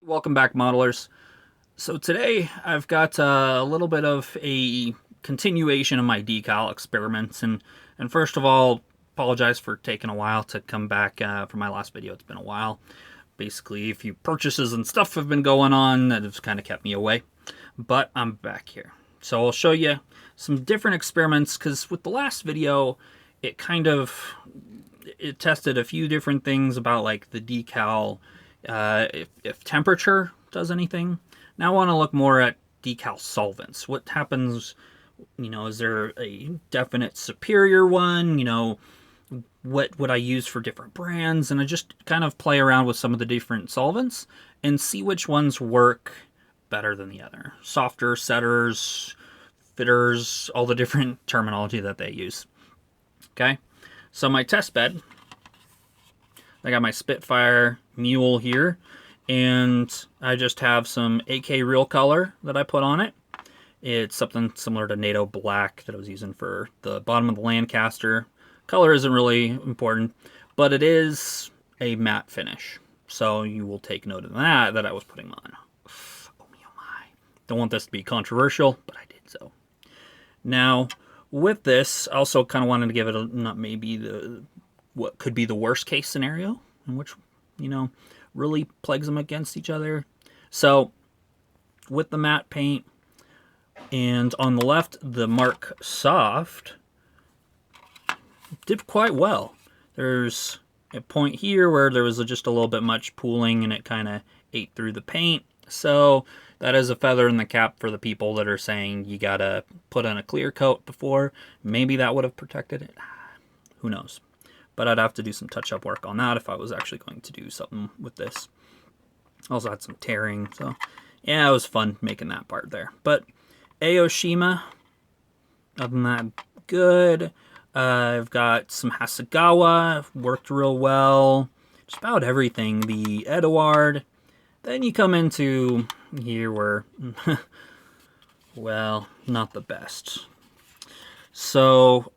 Welcome back, modelers. So today I've got a little bit of a continuation of my decal experiments, and first of all, apologize for taking a while to come back for my last video. It's been a while. Basically, a few purchases and stuff have been going on that have kind of kept me away, but I'm back here. So I'll show you some different experiments, because with the last video, it tested a few different things about like the decal, if temperature does anything. Now I want to look more at decal solvents. What happens, is there a definite superior one? What would I use for different brands? And I just kind of play around with some of the different solvents and see which ones work better than the other. Softer, setters, fitters, all the different terminology that they use. Okay, so my test bed, I got my Spitfire Mule here, and I just have some AK Real Color that I put on it. It's something similar to NATO Black that I was using for the bottom of the Lancaster. Color isn't really important, but it is a matte finish, so you will take note of that I was putting on. Oh my. Don't want this to be controversial, but I did so. Now, with this, I also kind of wanted to give it what could be the worst case scenario, in which, really plagues them against each other. So, with the matte paint, and on the left, the Mark Soft did quite well. There's a point here where there was just a little bit much pooling, and it kind of ate through the paint. So, that is a feather in the cap for the people that are saying you gotta put on a clear coat before. Maybe that would have protected it. Who knows? But I'd have to do some touch-up work on that if I was actually going to do something with this. Also had some tearing, so yeah, it was fun making that part there. But Aoshima, other than that, good. I've got some Hasegawa, worked real well. Just about everything. The Eduard. Then you come into here where, well, not the best. So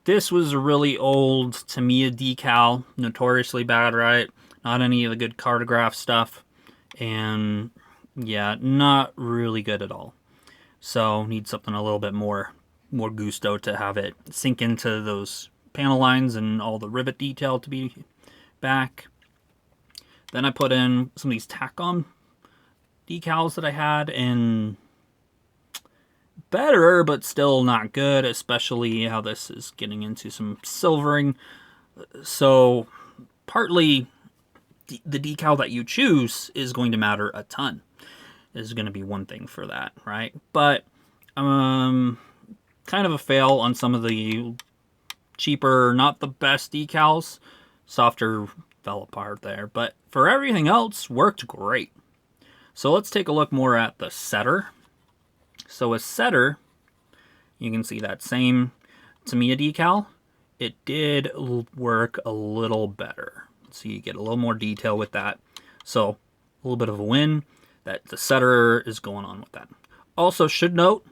this was a really old Tamiya decal, notoriously bad, right? Not any of the good cartograph stuff, and yeah, not really good at all. So need something a little bit more gusto to have it sink into those panel lines and all the rivet detail to be back. Then I put in some of these tack-on decals that I had, and better, but still not good, especially how this is getting into some silvering. So partly the decal that you choose is going to matter a ton. Is going to be one thing for that, right? But kind of a fail on some of the cheaper, not the best decals. Softer fell apart there, but for everything else, worked great. So let's take a look more at the setter. So a setter, you can see that same Tamiya decal, it did work a little better. So you get a little more detail with that. So a little bit of a win that the setter is going on with that. Also should note,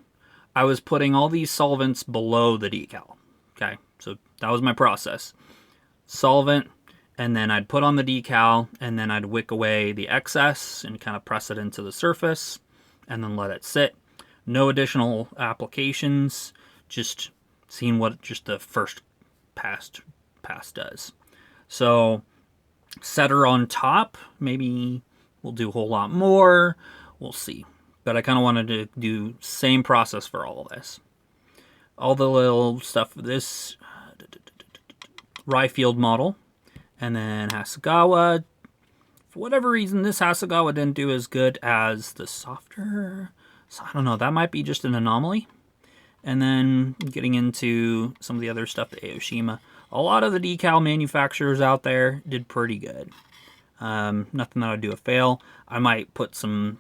I was putting all these solvents below the decal. Okay, so that was my process. Solvent, and then I'd put on the decal, and then I'd wick away the excess and kind of press it into the surface, and then let it sit. No additional applications, just seeing what just the first pass does. So, setter on top, maybe we'll do a whole lot more, we'll see. But I kind of wanted to do same process for all of this. All the little stuff for this Ryefield model, and then Hasegawa. For whatever reason, this Hasegawa didn't do as good as the softer. So I don't know, that might be just an anomaly. And then getting into some of the other stuff, the Aoshima. A lot of the decal manufacturers out there did pretty good. Nothing that I'd do a fail. I might put some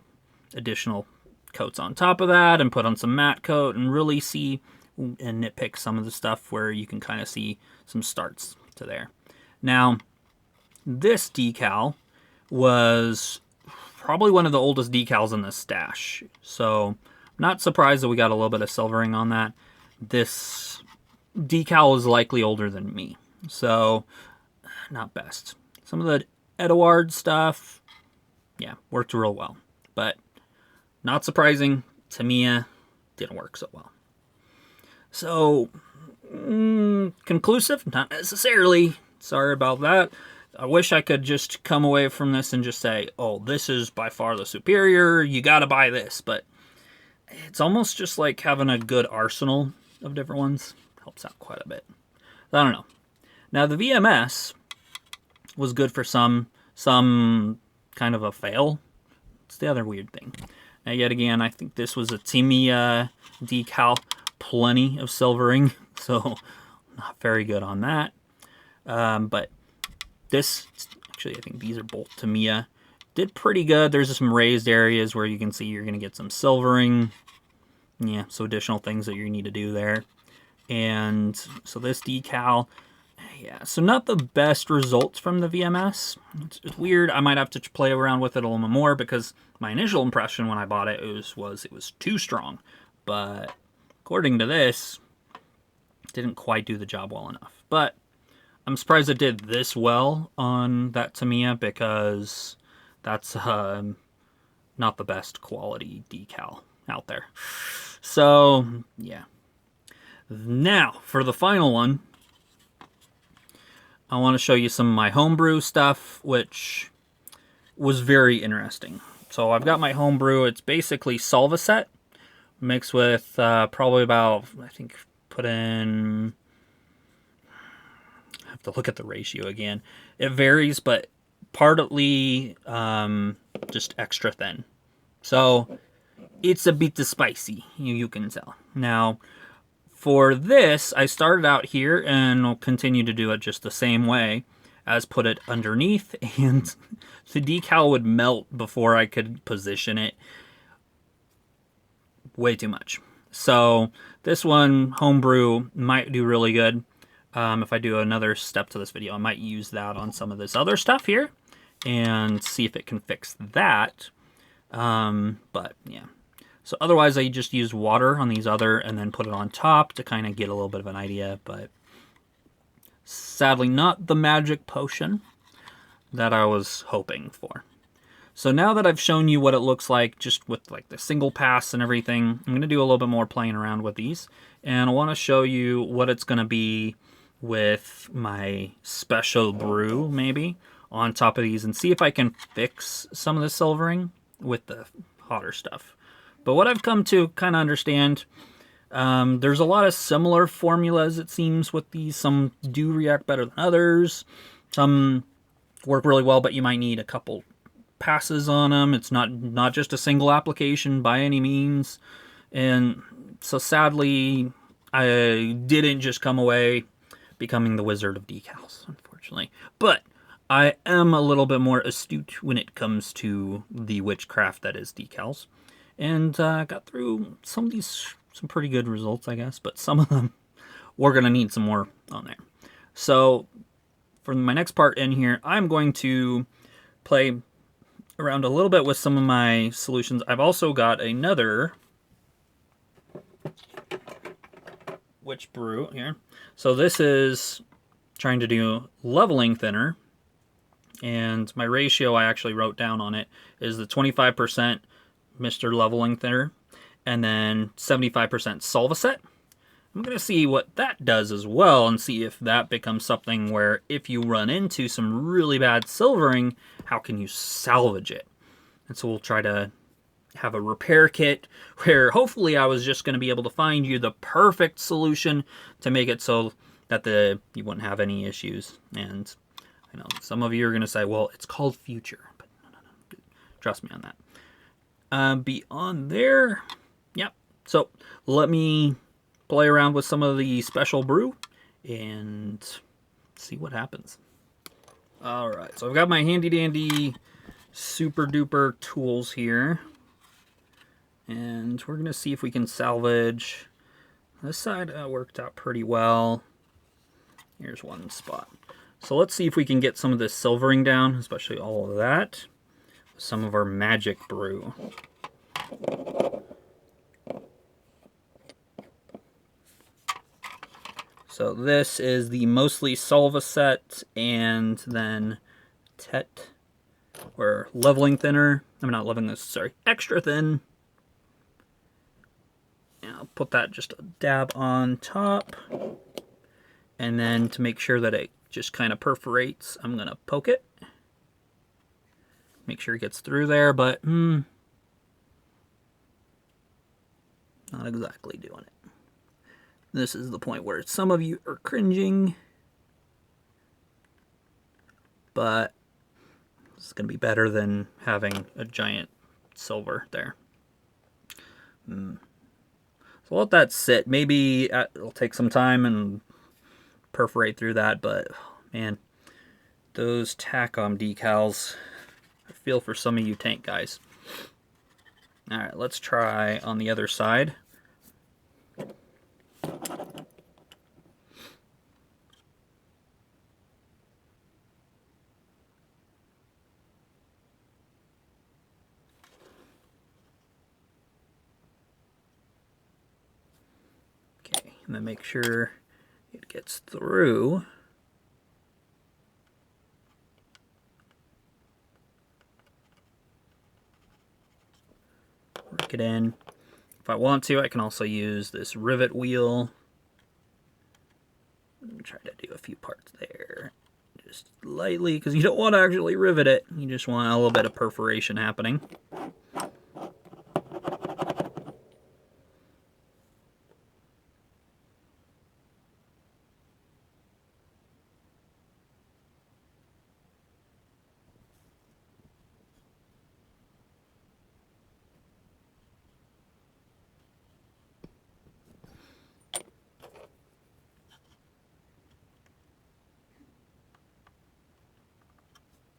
additional coats on top of that and put on some matte coat and really see and nitpick some of the stuff where you can kind of see some starts to there. Now, this decal was probably one of the oldest decals in the stash. So, not surprised that we got a little bit of silvering on that. This decal is likely older than me. So, not best. Some of the Eduard stuff, yeah, worked real well. But not surprising, Tamiya didn't work so well. So, conclusive? Not necessarily. Sorry about that. I wish I could just come away from this and just say, oh, this is by far the superior, you gotta buy this. But it's almost just like having a good arsenal of different ones. Helps out quite a bit. I don't know. Now, the VMS was good for some kind of a fail. It's the other weird thing. Now, yet again, I think this was a Tamiya decal. Plenty of silvering, so not very good on that. But this, actually, I think these are both Tamiya. Did pretty good. There's some raised areas where you can see you're going to get some silvering. Yeah, so additional things that you need to do there. And so this decal, yeah, so not the best results from the VMS. It's weird. I might have to play around with it a little more because my initial impression when I bought it was it was too strong. But according to this, didn't quite do the job well enough. But I'm surprised it did this well on that Tamiya because that's not the best quality decal out there. So, yeah. Now, for the final one, I want to show you some of my homebrew stuff, which was very interesting. So I've got my homebrew. It's basically solvent mixed with probably about, I think, put in, I have to look at the ratio again. It varies, but partly just extra thin. So it's a bit spicy, you can tell. Now, for this, I started out here and will continue to do it just the same way as put it underneath, and the decal would melt before I could position it. Way too much. So this one, homebrew, might do really good. If I do another step to this video, I might use that on some of this other stuff here and see if it can fix that. But yeah. So otherwise, I just use water on these other and then put it on top to kind of get a little bit of an idea. But sadly, not the magic potion that I was hoping for. So now that I've shown you what it looks like just with like the single pass and everything, I'm going to do a little bit more playing around with these. And I want to show you what it's going to be with my special brew maybe on top of these and see if I can fix some of the silvering with the hotter stuff. But what I've come to kind of understand, there's a lot of similar formulas it seems with these. Some do react better than others. Some work really well, but you might need a couple passes on them. It's not just a single application by any means. And so sadly, I didn't just come away becoming the wizard of decals, unfortunately. But I am a little bit more astute when it comes to the witchcraft that is decals. And got through some of these, some pretty good results, I guess. But some of them, we're going to need some more on there. So for my next part in here, I'm going to play around a little bit with some of my solutions. I've also got another witch brew here. So this is trying to do leveling thinner. And my ratio I actually wrote down on it is the 25% Mr. Leveling Thinner and then 75% solvent. I'm going to see what that does as well and see if that becomes something where if you run into some really bad silvering, how can you salvage it? And so we'll try to have a repair kit where hopefully I was just going to be able to find you the perfect solution to make it so that you wouldn't have any issues. And I know some of you are going to say, well, it's called future, but no. Trust me on that. Beyond there, yep. So let me play around with some of the special brew and see what happens. All right, so I've got my handy dandy super duper tools here. And we're going to see if we can salvage. This side worked out pretty well. Here's one spot. So let's see if we can get some of this silvering down, especially all of that. Some of our magic brew. So this is the mostly solvent and then tet or leveling thinner. I'm not leveling this, sorry, extra thin. And I'll put that just a dab on top. And then to make sure that it just kind of perforates, I'm going to poke it. Make sure it gets through there, but not exactly doing it. This is the point where some of you are cringing, but it's going to be better than having a giant silver there. So let that sit. Maybe it'll take some time and perforate through that, but man, those Tacom decals, I feel for some of you tank guys. All right, let's try on the other side. Okay, and then make sure it gets through. Work it in. If I want to, I can also use this rivet wheel. Try to do a few parts there. Just lightly, because you don't want to actually rivet it. You just want a little bit of perforation happening.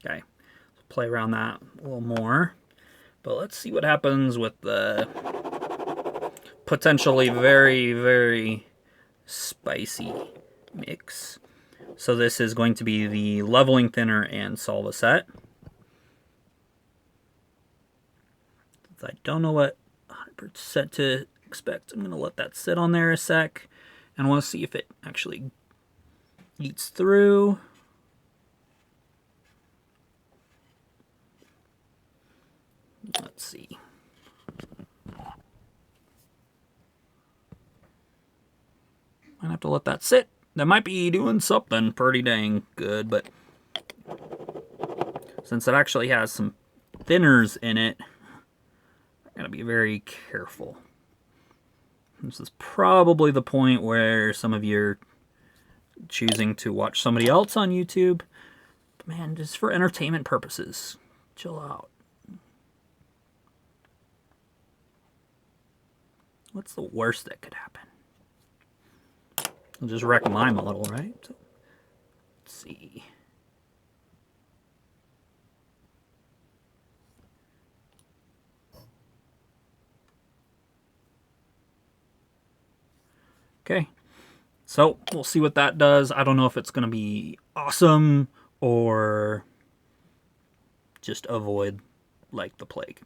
Okay, so play around that a little more. But let's see what happens with the potentially very, very spicy mix. So this is going to be the leveling thinner and solvent. I don't know what 100% to expect. I'm going to let that sit on there a sec. And I want to see if it actually eats through. Let's see. Might have to let that sit. That might be doing something pretty dang good, but since it actually has some thinners in it, I gotta be very careful. This is probably the point where some of you are choosing to watch somebody else on YouTube. But man, just for entertainment purposes, chill out. What's the worst that could happen? I'll just wreck mine a little, right? So, let's see. Okay, so we'll see what that does. I don't know if it's going to be awesome or just avoid like the plague.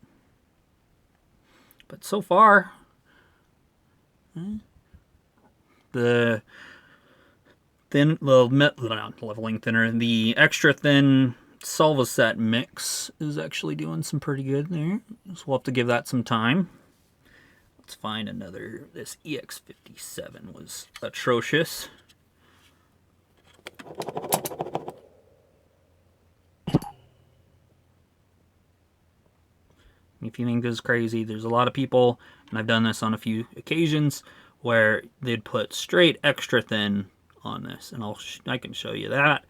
But so far, the leveling thinner, the extra thin solvent mix is actually doing some pretty good there. So we'll have to give that some time. Let's find another. This EX57 was atrocious. If you think this is crazy, there's a lot of people, and I've done this on a few occasions, where they'd put straight extra thin on this, and I can show you that.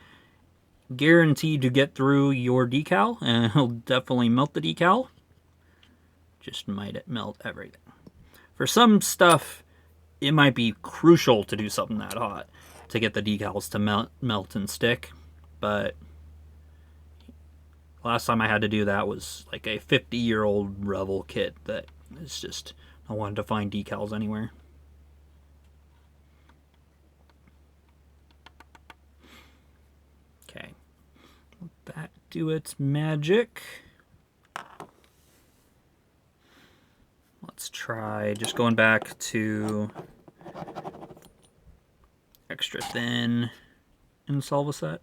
Guaranteed to get through your decal, and it'll definitely melt the decal. Just might it melt everything. For some stuff, it might be crucial to do something that hot to get the decals to melt and stick, but last time I had to do that was like a 50-year-old Revel kit that is just, I wanted to find decals anywhere. Okay, let that do its magic. Let's try just going back to extra thin in solvent.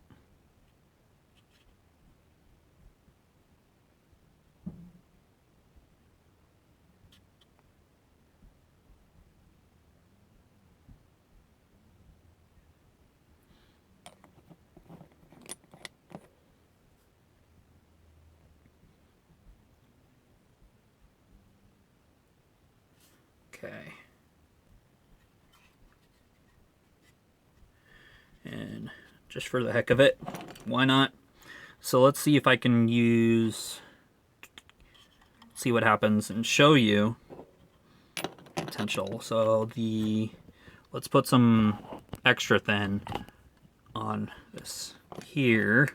Okay. And just for the heck of it, why not? So let's see if I can see what happens and show you potential. So let's put some extra thin on this here.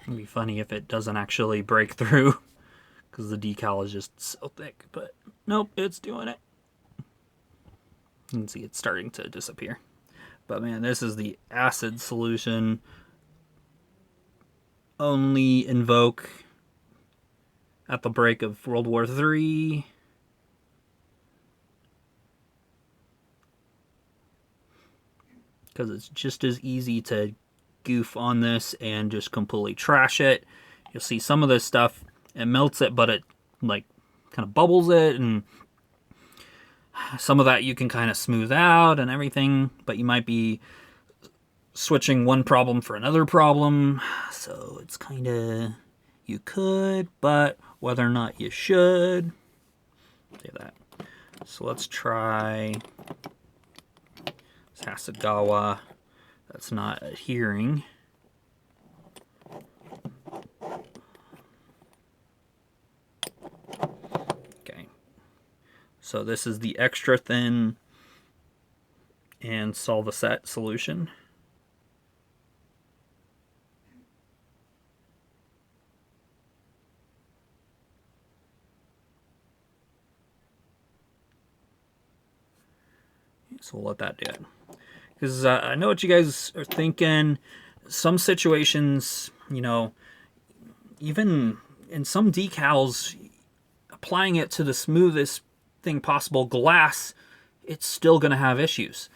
It'd be funny if it doesn't actually break through because the decal is just so thick, but nope, it's doing it. You can see it's starting to disappear. But man, this is the acid solution. Only invoke at the break of World War III. Because it's just as easy to goof on this and just completely trash it. You'll see some of this stuff, it melts it, but it like kind of bubbles it, and some of that you can kind of smooth out and everything, but you might be switching one problem for another problem. So it's kind of, you could, but whether or not you should, say that. So let's try Hasagawa. That's not adhering. Okay. So this is the extra thin and solvent solution. So we'll let that do it. Because I know what you guys are thinking. Some situations, you know, even in some decals, applying it to the smoothest thing possible, glass, it's still going to have issues.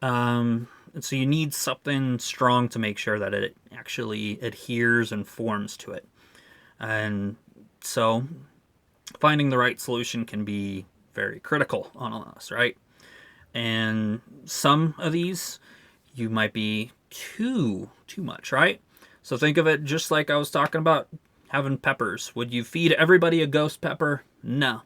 And so you need something strong to make sure that it actually adheres and forms to it. And so finding the right solution can be very critical on all of us, right? And some of these, you might be too much, right? So think of it just like I was talking about having peppers. Would you feed everybody a ghost pepper? No.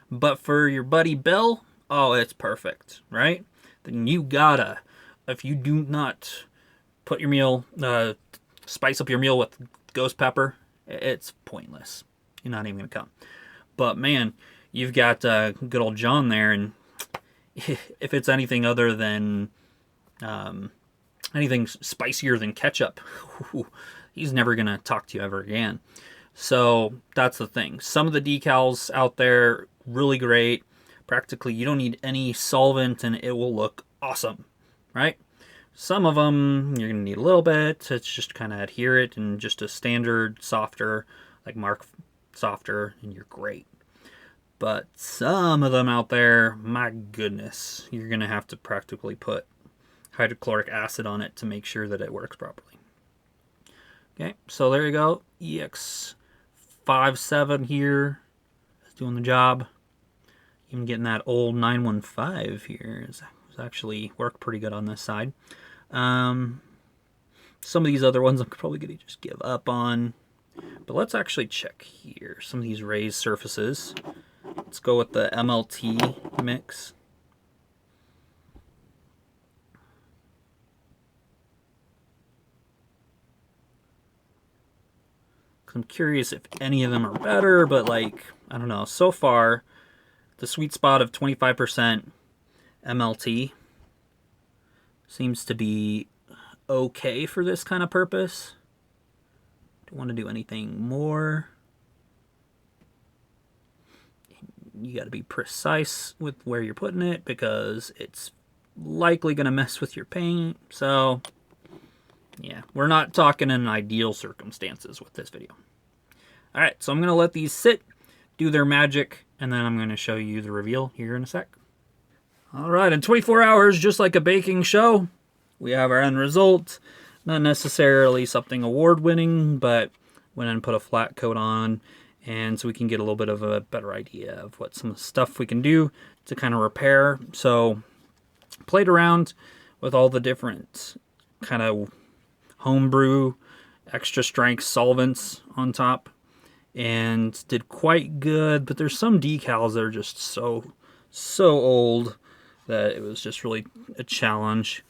But for your buddy Bill, oh, it's perfect, right? Then you gotta, if you do not put your meal, spice up your meal with ghost pepper, it's pointless. You're not even gonna come. But man, you've got good old John there, and if it's anything other than anything spicier than ketchup, he's never gonna talk to you ever again. So that's the thing. Some of the decals out there, really great. Practically, you don't need any solvent and it will look awesome, right? Some of them, you're gonna need a little bit to just kind of adhere it, and just a standard softer, like Mark softer, and you're great. But some of them out there, my goodness, you're going to have to practically put hydrochloric acid on it to make sure that it works properly. Okay, so there you go. EX57 here is doing the job. Even getting that old 915 here is actually worked pretty good on this side. Some of these other ones I'm probably going to just give up on. But let's actually check here. Some of these raised surfaces. Let's go with the MLT mix. I'm curious if any of them are better, but like, I don't know. So far, the sweet spot of 25% MLT seems to be okay for this kind of purpose. Don't want to do anything more. You got to be precise with where you're putting it because it's likely going to mess with your paint. So yeah, we're not talking in ideal circumstances with this video. All right, so I'm going to let these sit, do their magic, and then I'm going to show you the reveal here in a sec. All right, in 24 hours, just like a baking show, we have our end result. Not necessarily something award-winning, but went and put a flat coat on, and so we can get a little bit of a better idea of what some stuff we can do to kind of repair. So played around with all the different kind of homebrew extra strength solvents on top, and did quite good. But there's some decals that are just so old that it was just really a challenge.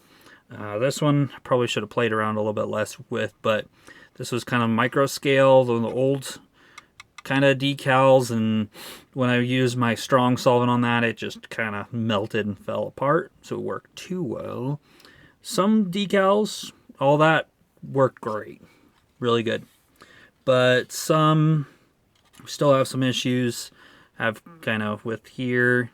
This one I probably should have played around a little bit less with, but this was kind of micro scale, the old kind of decals, and when I used my strong solvent on that, it just kind of melted and fell apart, so it worked too well. Some decals, all that worked great, really good, but some still have some issues. Have kind of with here,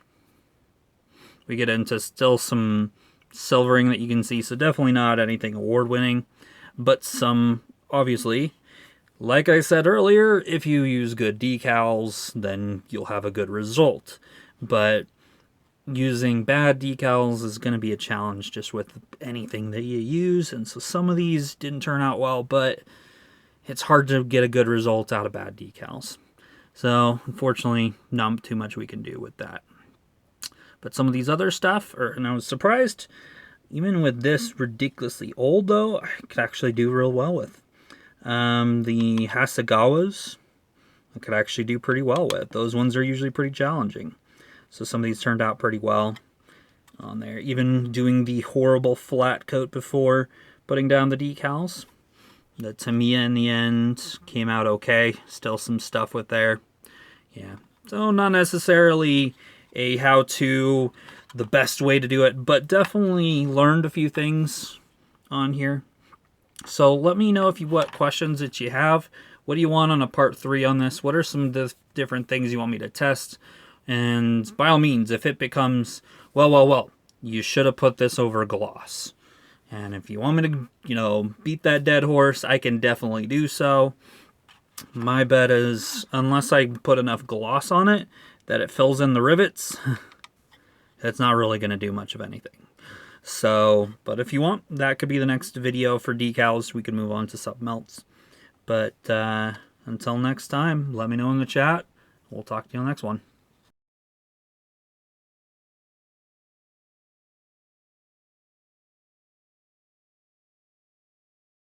we get into still some silvering that you can see, so definitely not anything award-winning, but some, obviously. Like I said earlier, if you use good decals, then you'll have a good result. But using bad decals is going to be a challenge just with anything that you use. And so some of these didn't turn out well, but it's hard to get a good result out of bad decals. So unfortunately, not too much we can do with that. But some of these other stuff, and I was surprised, even with this ridiculously old though, I could actually do real well with. The Hasegawas, I could actually do pretty well with. Those ones are usually pretty challenging. So some of these turned out pretty well on there. Even doing the horrible flat coat before putting down the decals. The Tamiya in the end came out okay. Still some stuff with there. Yeah. So not necessarily a how-to, the best way to do it, but definitely learned a few things on here. So let me know what questions that you have. What do you want on a part 3 on this? What are some of the different things you want me to test? And by all means, if it becomes, well, you should have put this over gloss. And if you want me to, beat that dead horse, I can definitely do so. My bet is, unless I put enough gloss on it, that it fills in the rivets, it's not really going to do much of anything. So, but if you want, that could be the next video for decals. We can move on to something else. But until next time, let me know in the chat. We'll talk to you on the next one.